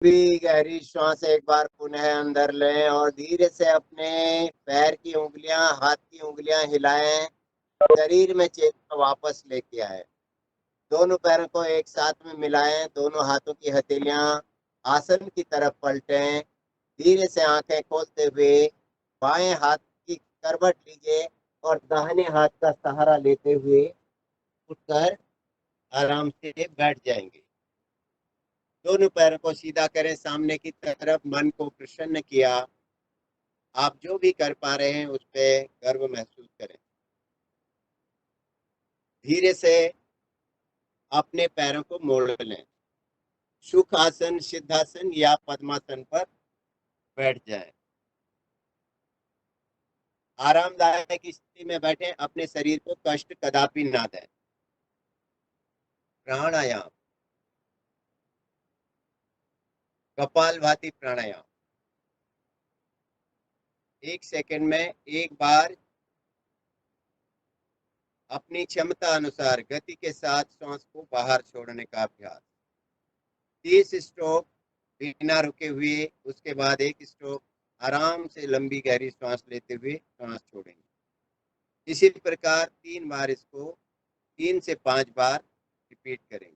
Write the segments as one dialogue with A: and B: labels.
A: भी गहरी श्वास एक बार पुनः अंदर लें और धीरे से अपने पैर की उंगलियां, हाथ की उंगलियां हिलाएं। शरीर में चेतना वापस लेके आए। दोनों पैरों को एक साथ में मिलाएं। दोनों हाथों की हथेलियां आसन की तरफ पलटें। धीरे से आंखें खोलते हुए बाएं हाथ की करवट लीजिए और दाहिने हाथ का सहारा लेते हुए उठकर आराम से बैठ जाएंगे। दोनों पैरों को सीधा करें सामने की तरफ, मन को प्रसन्न किया। आप जो भी कर पा रहे हैं उस पर गर्व महसूस करें। धीरे से अपने पैरों को मोड़ लें। सुखासन, सिद्धासन या पद्मासन पर बैठ जाएं। आरामदायक स्थिति में बैठें, अपने शरीर को कष्ट कदापि ना दें। प्राणायाम, कपालभाति प्राणायाम। 1 सेकंड में एक बार अपनी क्षमता अनुसार गति के साथ श्वास को बाहर छोड़ने का अभ्यास। 30 स्ट्रोक बिना रुके हुए, उसके बाद 1 स्ट्रोक आराम से लंबी गहरी सांस लेते हुए सांस छोड़ेंगे। इसी प्रकार 3 बार इसको 3 से 5 बार रिपीट करेंगे।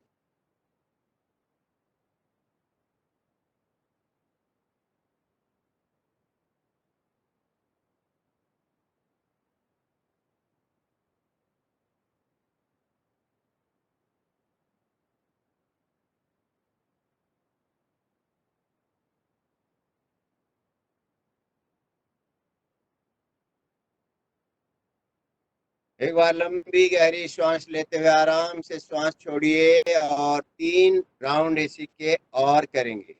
A: एक बार लंबी गहरी श्वास लेते हुए आराम से श्वास छोड़िए और 3 राउंड इसी के और करेंगे।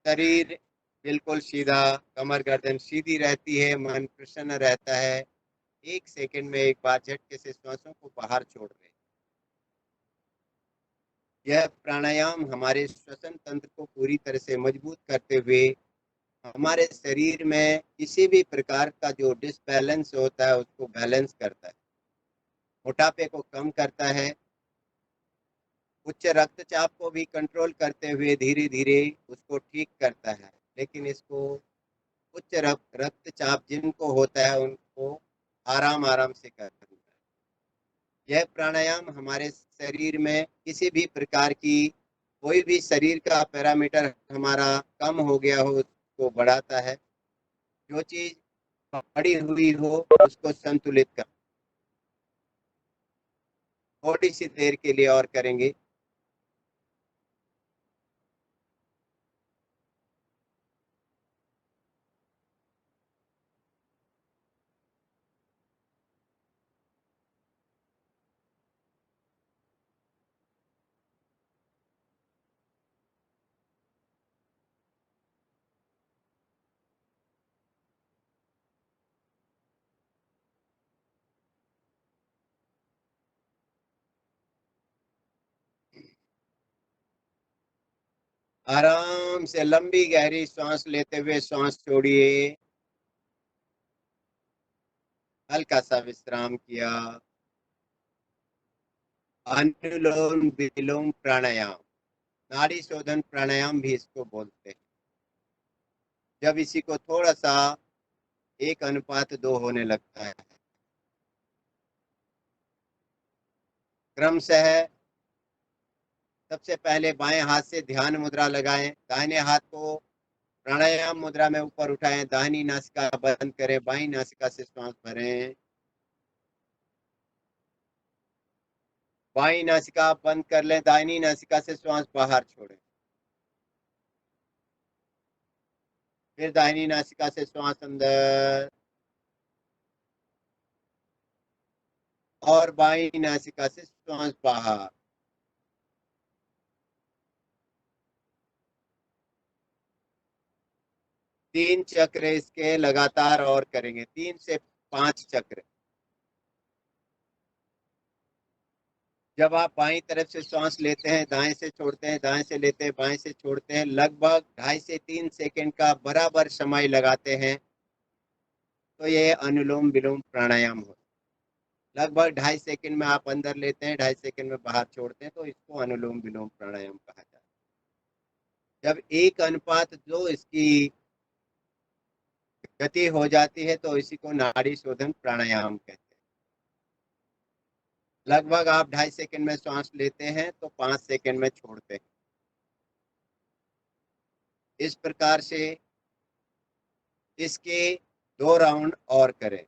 A: शरीर बिल्कुल सीधा, कमर गर्दन सीधी रहती है, मन प्रसन्न रहता है। 1 सेकंड में एक बार झटके से श्वासों को बाहर छोड़ रहे हैं। यह प्राणायाम हमारे श्वसन तंत्र को पूरी तरह से मजबूत करते हुए हमारे शरीर में किसी भी प्रकार का जो डिसबैलेंस होता है उसको बैलेंस करता है, मोटापे को कम करता है, उच्च रक्तचाप को भी कंट्रोल करते हुए धीरे धीरे उसको ठीक करता है। लेकिन इसको उच्च रक्तचाप जिनको होता है उनको आराम आराम से करना है। यह प्राणायाम हमारे शरीर में किसी भी प्रकार की कोई भी शरीर का पैरामीटर हमारा कम हो गया हो उसको बढ़ाता है। जो चीज बढ़ी हुई हो उसको संतुलित कर। थोड़ी सी देर के लिए और करेंगे। आराम से लंबी गहरी सांस लेते हुए सांस छोड़िए। हल्का सा विश्राम किया। अनुलोम विलोम प्राणायाम, नाड़ी शोधन प्राणायाम भी इसको बोलते हैं। जब इसी को थोड़ा सा 1:2 होने लगता है, क्रमशः सबसे पहले बाएं हाथ से ध्यान मुद्रा लगाएं। दाहिने हाथ को प्राणायाम मुद्रा में ऊपर उठाएं। दाहिनी नासिका बंद करें, बाईं नासिका से श्वास भरें। बाईं नासिका बंद कर लें, दाहिनी नासिका से श्वास बाहर छोड़ें। फिर दाहिनी नासिका से श्वास अंदर और बाईं नासिका से श्वास बाहर। तीन चक्र इसके लगातार और करेंगे, 3 से 5 चक्र। जब आप बाईं तरफ से सांस लेते हैं, दाएं से छोड़ते हैं, दाएं से लेते हैं, बाएं से छोड़ते हैं, लगभग 2.5 से 3 सेकंड का बराबर समय लगाते हैं तो ये अनुलोम विलोम प्राणायाम हो। लगभग 2.5 सेकंड में आप अंदर लेते हैं, 2.5 सेकंड में बाहर छोड़ते हैं, तो इसको अनुलोम विलोम प्राणायाम कहा जाता है। जब 1:2 इसकी गति हो जाती है तो इसी को नाड़ी शोधन प्राणायाम कहते हैं। लगभग आप 2.5 सेकंड में सांस लेते हैं तो 5 सेकंड में छोड़ते हैं। इस प्रकार से इसके 2 राउंड और करें।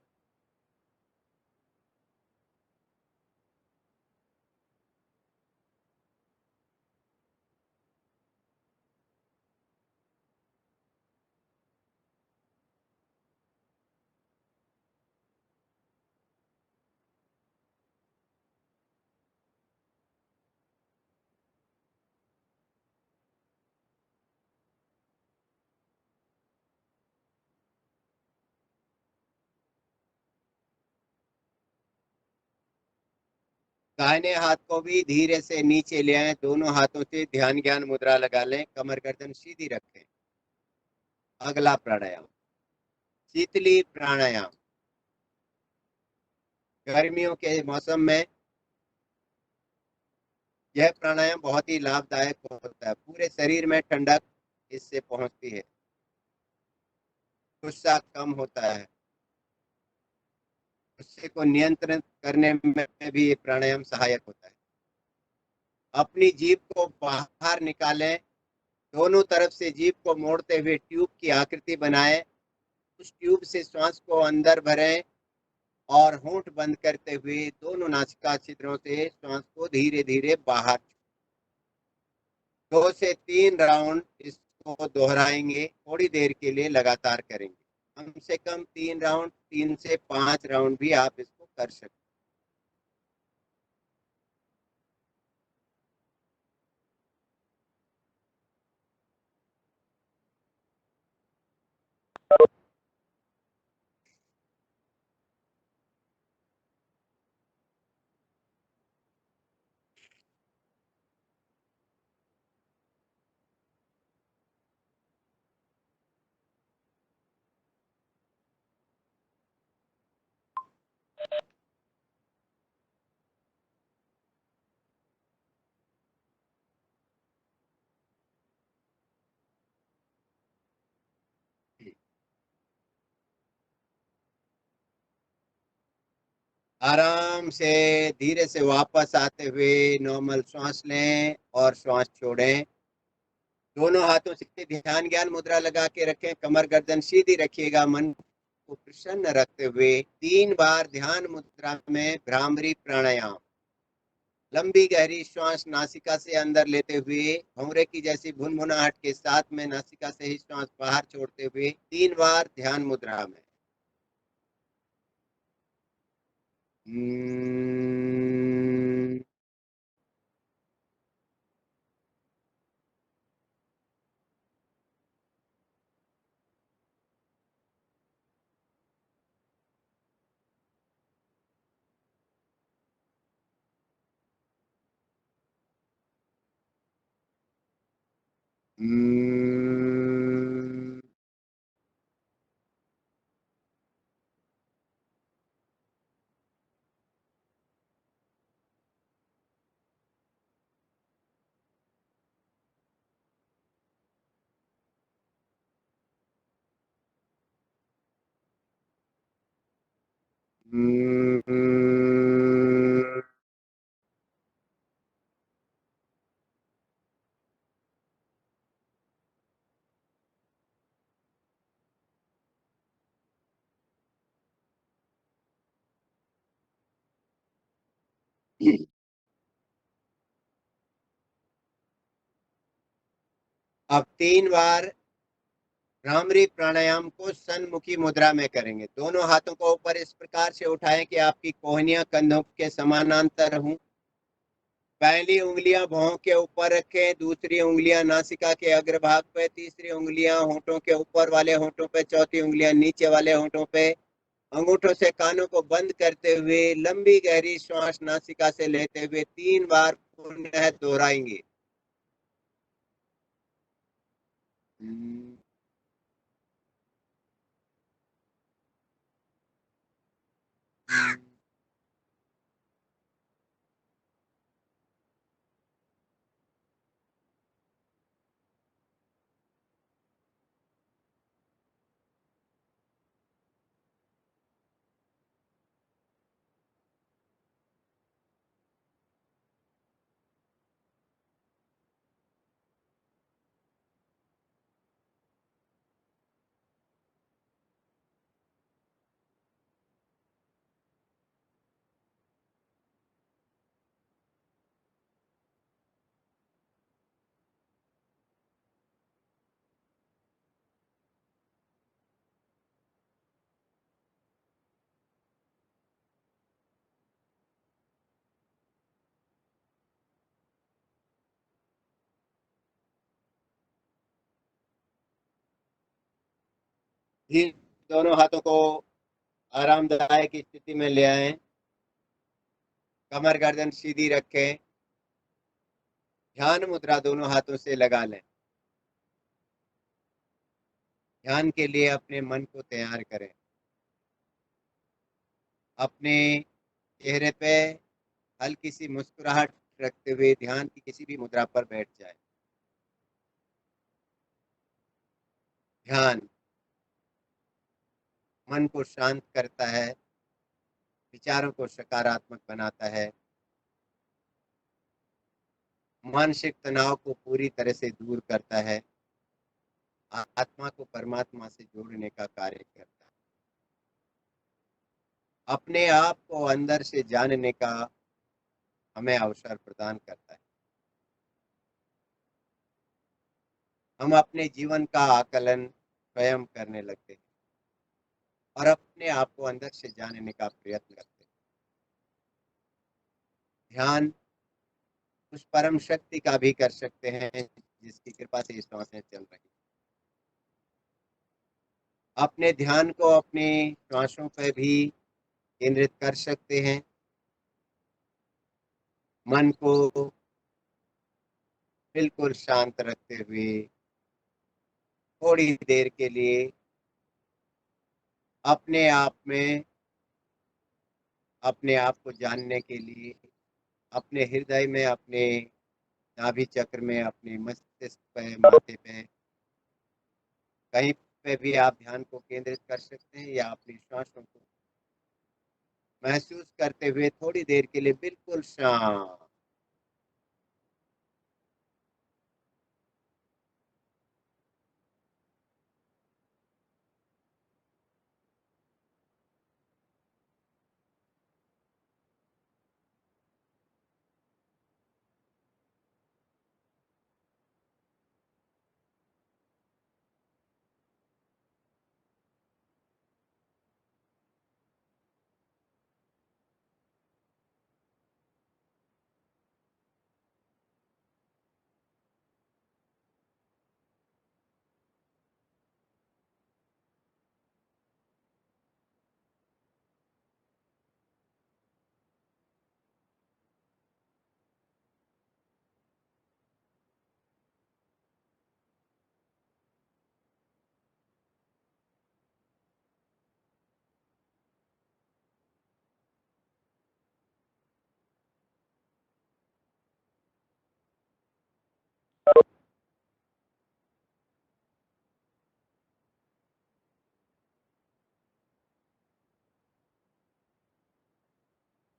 A: दाहिने हाथ को भी धीरे से नीचे ले आए, दोनों हाथों से ध्यान ज्ञान मुद्रा लगा लें, कमर गर्दन सीधी रखें। अगला प्राणायाम शीतली प्राणायाम। गर्मियों के मौसम में यह प्राणायाम बहुत ही लाभदायक होता है, पूरे शरीर में ठंडक इससे पहुंचती है, गुस्सा कम होता है, गुस्से को नियंत्रित करने में भी ये प्राणायाम सहायक होता है। अपनी जीभ को बाहर निकालें, दोनों तरफ से जीभ को मोड़ते हुए ट्यूब की आकृति बनाएं, उस ट्यूब से श्वास को अंदर भरें और होंठ बंद करते हुए दोनों नासिका छिद्रों से श्वास को धीरे धीरे बाहर। 2 से 3 राउंड इसको दोहराएंगे, थोड़ी देर के लिए लगातार करेंगे। कम से कम 3 राउंड, 3 से 5 राउंड भी आप इसको कर सकते हैं। आराम से धीरे से वापस आते हुए नॉर्मल श्वास लें और श्वास छोड़ें। दोनों हाथों से ध्यान ज्ञान मुद्रा लगा के रखें, कमर गर्दन सीधी रखिएगा, मन को प्रसन्न रखते हुए 3 बार ध्यान मुद्रा में भ्रामरी प्राणायाम। लंबी गहरी श्वास नासिका से अंदर लेते हुए भंवरे की जैसी भुनभुनाहट के साथ में नासिका से ही श्वास बाहर छोड़ते हुए 3 बार ध्यान मुद्रा में। अब 3 बार भ्रामरी प्राणायाम को सन्मुखी मुद्रा में करेंगे। दोनों हाथों को ऊपर इस प्रकार से उठाएं कि आपकी कोहनियां कंधों के समानांतर हों। पहली उंगलियां भौं के ऊपर रखें, दूसरी उंगलियां नासिका के अग्रभाग पे, तीसरी उंगलियां होंठों के ऊपर वाले होंठों पे, चौथी उंगलियां नीचे वाले होंठों पे। अंगूठों से कानों को बंद करते हुए लंबी गहरी श्वास नासिका से लेते हुए 3 बार पुनः दोहराएंगे। भी दोनों हाथों को आरामदायक स्थिति में ले आए। कमर गर्दन सीधी रखें। ध्यान मुद्रा दोनों हाथों से लगा लें। ध्यान के लिए अपने मन को तैयार करें। अपने चेहरे पे हल्की सी मुस्कुराहट रखते हुए ध्यान की किसी भी मुद्रा पर बैठ जाए। ध्यान मन को शांत करता है, विचारों को सकारात्मक बनाता है, मानसिक तनाव को पूरी तरह से दूर करता है, आत्मा को परमात्मा से जोड़ने का कार्य करता है, अपने आप को अंदर से जानने का हमें अवसर प्रदान करता है। हम अपने जीवन का आकलन स्वयं करने लगते हैं और अपने आप को अंदर से जानने का प्रयत्न करते हैं। ध्यान उस परम शक्ति का भी कर सकते हैं जिसकी कृपा से ये श्वासें चल रही। अपने ध्यान को अपनी श्वासों पर भी केंद्रित कर सकते हैं। मन को बिल्कुल शांत रखते हुए थोड़ी देर के लिए अपने आप में अपने आप को जानने के लिए अपने हृदय में, अपने नाभि चक्र में, अपने मस्तिष्क पे, माथे पे, कहीं पे भी आप ध्यान को केंद्रित कर सकते हैं या अपनी सांसों को महसूस करते हुए थोड़ी देर के लिए बिल्कुल शांत।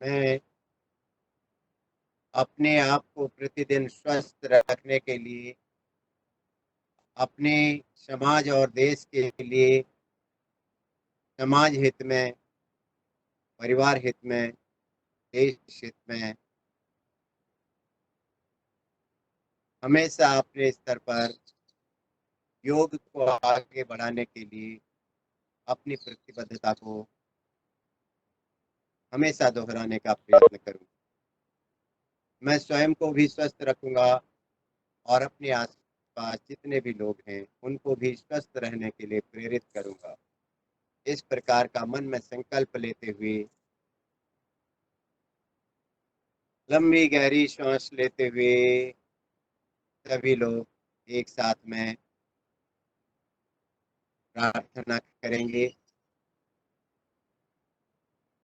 A: मैं अपने आप को प्रतिदिन स्वस्थ रखने के लिए, अपने समाज और देश के लिए, समाज हित में, परिवार हित में, देश हित में हमेशा अपने स्तर पर योग को आगे बढ़ाने के लिए अपनी प्रतिबद्धता को हमेशा दोहराने का प्रयत्न करूँ। मैं स्वयं को भी स्वस्थ रखूंगा और अपने आसपास जितने भी लोग हैं उनको भी स्वस्थ रहने के लिए प्रेरित करूंगा। इस प्रकार का मन में संकल्प लेते हुए लंबी गहरी सांस लेते हुए सभी लोग एक साथ में प्रार्थना करेंगे।